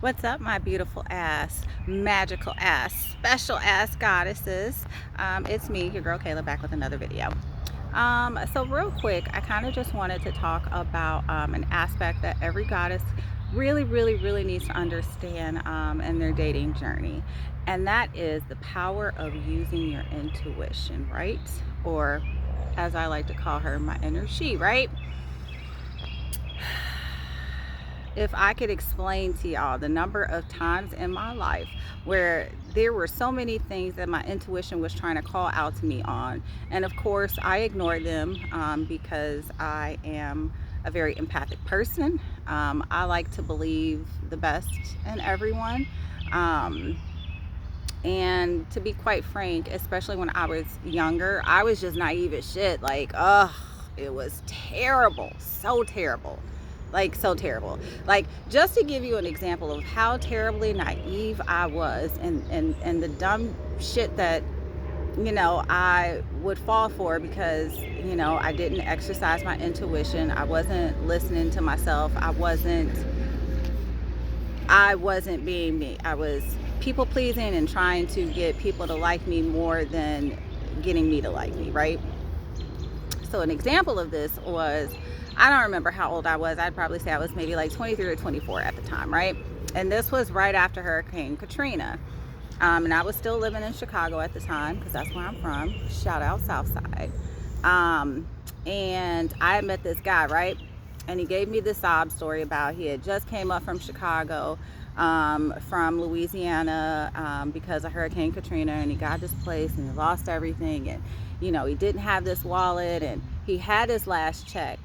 What's up, my beautiful ass, magical ass, special ass goddesses? It's me, your girl Kayla, back with another video. So real quick, I kind of just wanted to talk about an aspect that every goddess really needs to understand in their dating journey, and that is the power of using your intuition, right? Or, as I like to call her, my inner she, right? If I could explain to y'all the number of times in my life where there were so many things that my intuition was trying to call out to me on, and of course I ignored them because I am a very empathic person. I like to believe the best in everyone. Um, and to be quite frank, especially when I was younger, I was just naive as shit. Like, ugh, it was terrible. So terrible. Like, so terrible. Like, just to give you an example of how terribly naive I was, and the dumb shit that, I would fall for because, I didn't exercise my intuition. I wasn't listening to myself. I wasn't being me. I was people pleasing and trying to get people to like me more than getting me to like me, right? So an example of this was, I don't remember how old I was. I'd probably say I was maybe like 23 or 24 at the time, right? And this was right after Hurricane Katrina. And I was still living in Chicago at the time because that's where I'm from. Shout out Southside. And I had met this guy, right? And he gave me the sob story about he had just came up from Chicago, from Louisiana, because of Hurricane Katrina, and he got displaced and he lost everything, and he didn't have this wallet, and he had his last check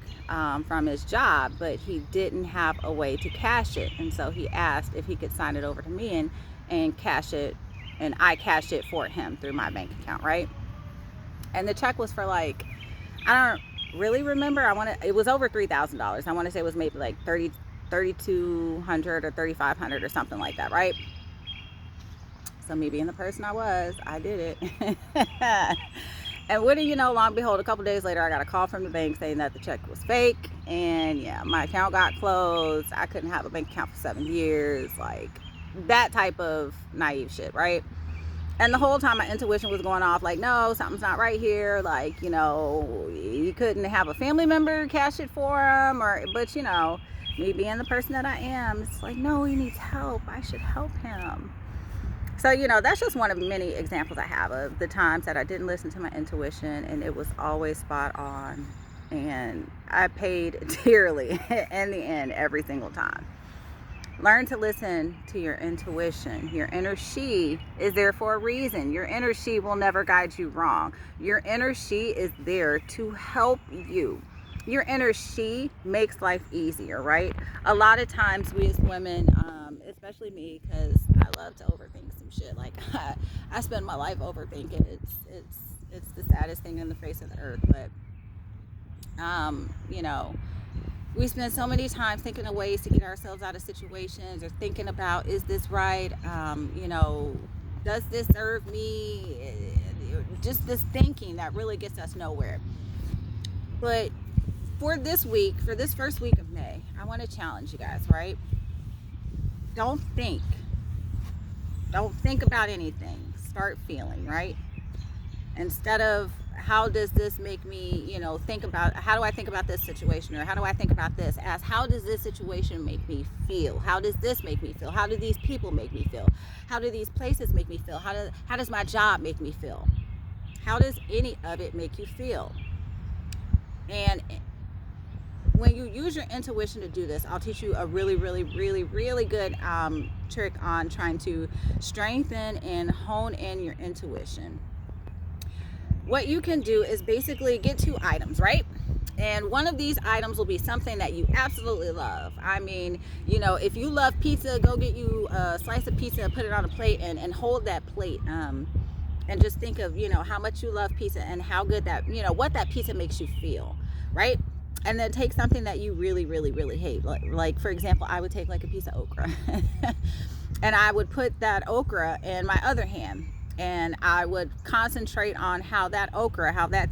from his job, but he didn't have a way to cash it, and so he asked if he could sign it over to me and cash it, and I cashed it for him through my bank account, right? And the check was for like, I don't really remember. It was over $3,000. I want to say it was maybe like 3,200 or 3,500 or something like that, right? So me being the person I was, I did it. And what do you know, long behold, a couple days later, I got a call from the bank saying that the check was fake. And yeah, my account got closed. I couldn't have a bank account for 7 years. Like, that type of naive shit, right? And the whole time my intuition was going off like, no, something's not right here. Like, you couldn't have a family member cash it for him, but me being the person that I am, it's like, no, he needs help. I should help him. So, that's just one of many examples I have of the times that I didn't listen to my intuition, and it was always spot on. And I paid dearly in the end every single time. Learn to listen to your intuition. Your inner she is there for a reason. Your inner she will never guide you wrong. Your inner she is there to help you. Your inner she makes life easier, right? A lot of times we as women, especially me, because I love to overthink some shit. Like, I spend my life overthinking. It's the saddest thing on the face of the earth. But we spend so many times thinking of ways to get ourselves out of situations, or thinking about, is this right? Does this serve me? Just this thinking that really gets us nowhere. But for this first week of May, I want to challenge you guys, right? Don't think about anything. Start feeling, right? Instead of, how does this make me, think about, how do I think about this situation, or how do I think about this? Ask, how does this situation make me feel? How does this make me feel? How do these people make me feel? How do these places make me feel? How does my job make me feel? How does any of it make you feel? And when you use your intuition to do this, I'll teach you a really good trick on trying to strengthen and hone in your intuition. What you can do is basically get 2 items, right? And one of these items will be something that you absolutely love. I mean, if you love pizza, go get you a slice of pizza and put it on a plate, and hold that plate. And just think of, how much you love pizza and how good that, what that pizza makes you feel, right? And then take something that you really hate. Like, for example, I would take like a piece of okra and I would put that okra in my other hand, and I would concentrate on how that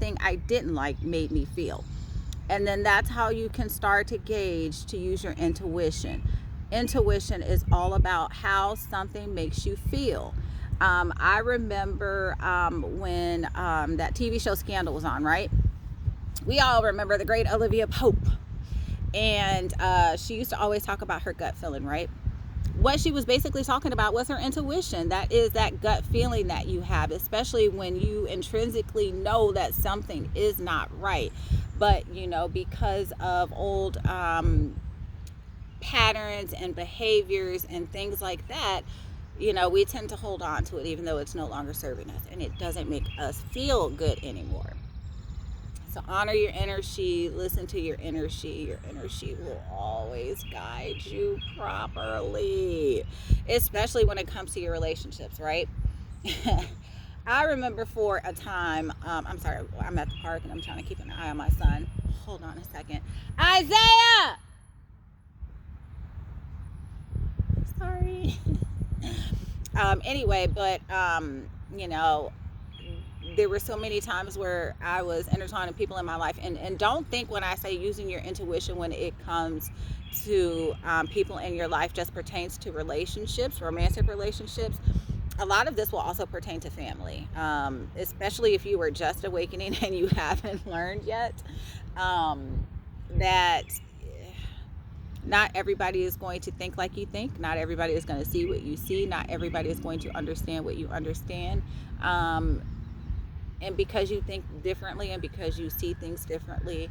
thing I didn't like made me feel. And then that's how you can start to gauge, to use your intuition. Intuition is all about how something makes you feel. I remember when that TV show Scandal was on, right? We all remember the great Olivia Pope. And she used to always talk about her gut feeling, right? What she was basically talking about was her intuition. That is that gut feeling that you have, especially when you intrinsically know that something is not right. But, because of old patterns and behaviors and things like that, we tend to hold on to it even though it's no longer serving us and it doesn't make us feel good anymore. So honor your inner she, listen to your inner she. Your inner she will always guide you properly, especially when it comes to your relationships, right? I remember for a time, I'm sorry, I'm at the park and I'm trying to keep an eye on my son. Hold on a second. Isaiah! Sorry. Anyway, but, there were so many times where I was entertaining people in my life, and don't think when I say using your intuition when it comes to people in your life just pertains to relationships, romantic relationships. A lot of this will also pertain to family, especially if you were just awakening and you haven't learned yet that not everybody is going to think like you think. Not everybody is going to see what you see. Not everybody is going to understand what you understand. And because you think differently and because you see things differently,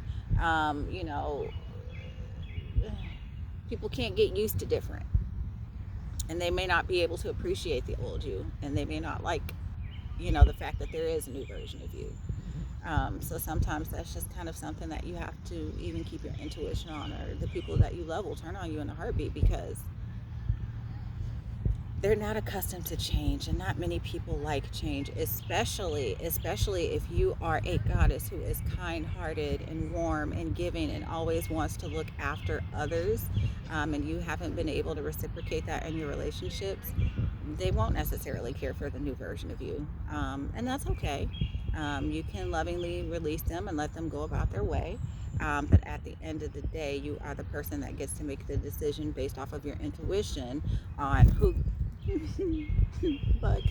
people can't get used to different. And they may not be able to appreciate the old you. And they may not like, the fact that there is a new version of you. So sometimes that's just kind of something that you have to even keep your intuition on, or the people that you love will turn on you in a heartbeat because they're not accustomed to change, and not many people like change, especially if you are a goddess who is kind-hearted and warm and giving and always wants to look after others, and you haven't been able to reciprocate that in your relationships. They won't necessarily care for the new version of you, and that's okay. You can lovingly release them and let them go about their way. But at the end of the day, you are the person that gets to make the decision based off of your intuition on who bug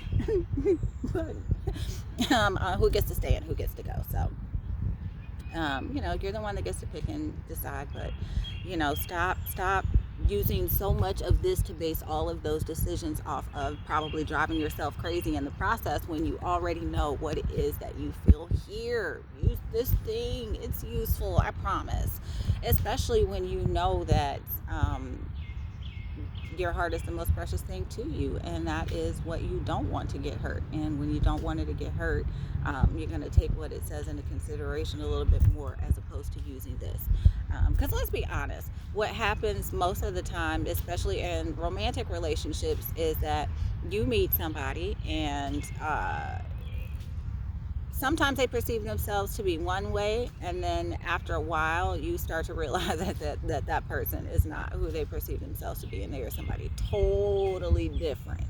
who gets to stay and who gets to go. So you're the one that gets to pick and decide. But stop using so much of this to base all of those decisions off of, probably driving yourself crazy in the process when you already know what it is that you feel. Here, use this thing, it's useful, I promise. Especially when you know that your heart is the most precious thing to you, and that is what you don't want to get hurt. And when you don't want it to get hurt, you're going to take what it says into consideration a little bit more, as opposed to using this. Because let's be honest, what happens most of the time, especially in romantic relationships, is that you meet somebody and sometimes they perceive themselves to be one way, and then after a while you start to realize that person is not who they perceive themselves to be, and they are somebody totally different.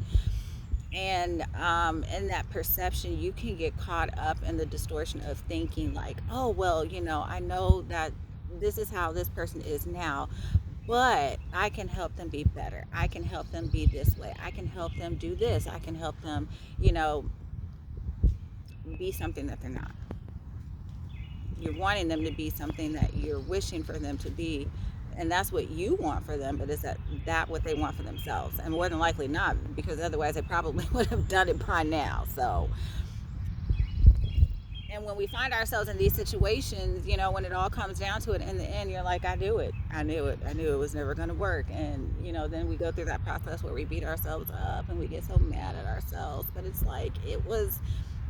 And in that perception, you can get caught up in the distortion of thinking like, oh, well, I know that this is how this person is now, but I can help them be better. I can help them be this way. I can help them do this. I can help them, be something that they're not. You're wanting them to be something that you're wishing for them to be, and that's what you want for them, but is that what they want for themselves? And more than likely not, because otherwise they probably would have done it by now. So, and when we find ourselves in these situations, when it all comes down to it, in the end, you're like, I knew it was never going to work. And then we go through that process where we beat ourselves up and we get so mad at ourselves. But it's like,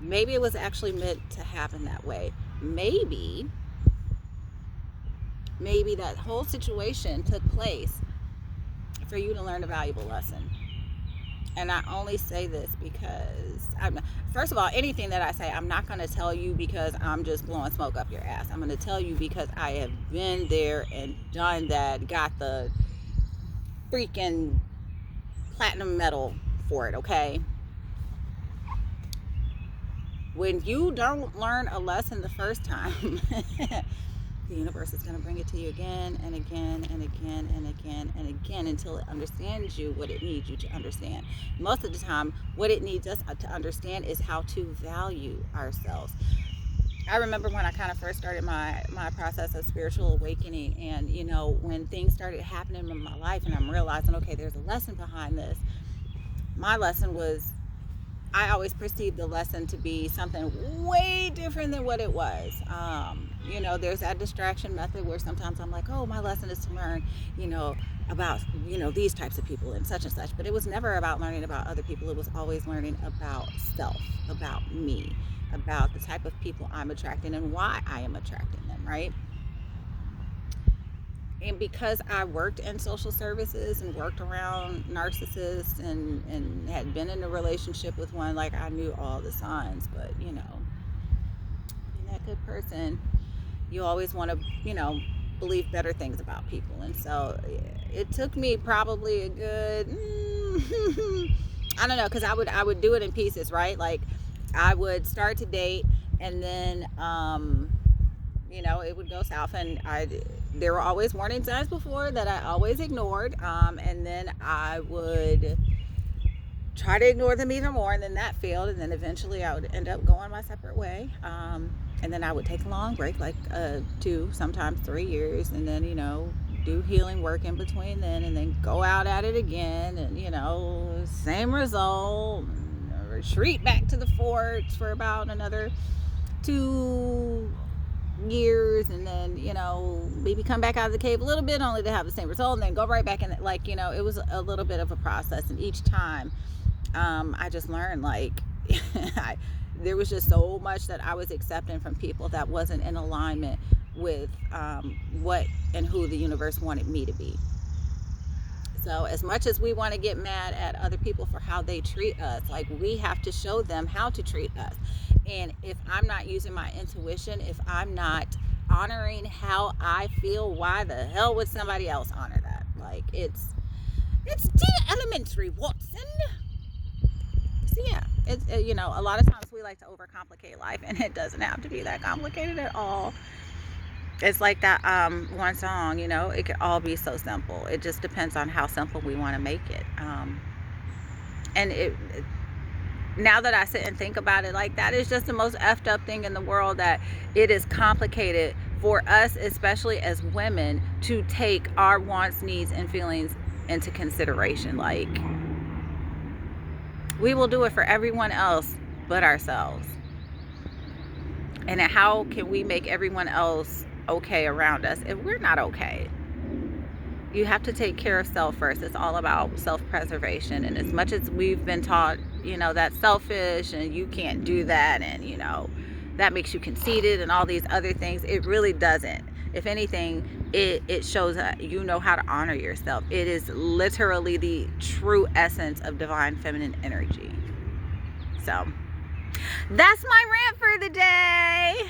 maybe it was actually meant to happen that way. Maybe that whole situation took place for you to learn a valuable lesson. And I only say this because, first of all, anything that I say, I'm not going to tell you because I'm just blowing smoke up your ass. I'm going to tell you because I have been there and done that, got the freaking platinum medal for it, okay? When you don't learn a lesson the first time, the universe is going to bring it to you again and again and again and again and again until it understands you what it needs you to understand. Most of the time, what it needs us to understand is how to value ourselves. I remember when I kind of first started my process of spiritual awakening, and you know, when things started happening in my life and I'm realizing, okay, there's a lesson behind this. My lesson was, I always perceived the lesson to be something way different than what it was. You know, there's that distraction method where sometimes I'm like, oh, my lesson is to learn, you know, about, you know, these types of people and such and such. But it was never about learning about other people. It was always learning about self, about me, about the type of people I'm attracting and why I am attracting them, right? And because I worked in social services and worked around narcissists and had been in a relationship with one, like, I knew all the signs. But you know, being that good person, you always want to, you know, believe better things about people. And so it took me probably a good I don't know, because I would do it in pieces, right? Like, I would start to date, and then you know, it would go south, and there were always warning signs before that I always ignored, and then I would try to ignore them even more, and then that failed, and then eventually I would end up going my separate way, and then I would take a long break, like 2, sometimes 3 years, and then, you know, do healing work in between then, and then go out at it again, and, you know, same result, retreat back to the fort for about another 2 years, and then, you know, maybe come back out of the cave a little bit only to have the same result, and then go right back in. Like, you know, it was a little bit of a process, and each time I just learned, like, there was just so much that I was accepting from people that wasn't in alignment with what and who the universe wanted me to be. So as much as we want to get mad at other people for how they treat us, like, we have to show them how to treat us. And if I'm not using my intuition, if I'm not honoring how I feel, why the hell would somebody else honor that? Like, it's elementary, Watson. So yeah, it's you know, a lot of times we like to overcomplicate life, and it doesn't have to be that complicated at all. It's like that one song, you know, it could all be so simple. It just depends on how simple we want to make it. And now that I sit and think about it, like, that is just the most effed up thing in the world, that it is complicated for us, especially as women, to take our wants, needs, and feelings into consideration. Like, we will do it for everyone else but ourselves. And how can we make everyone else okay around us if we're not okay? You have to take care of self first. It's all about self-preservation. And as much as we've been taught, you know, that's selfish and you can't do that, and, you know, that makes you conceited and all these other things, it really doesn't. If anything, it shows that you know how to honor yourself. It is literally the true essence of divine feminine energy. So that's my rant for the day.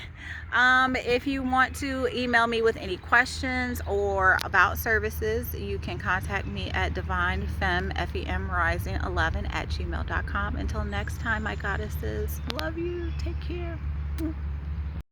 If you want to email me with any questions or about services, you can contact me at divinefemrising11@gmail.com. Until next time, my goddesses, love you. Take care.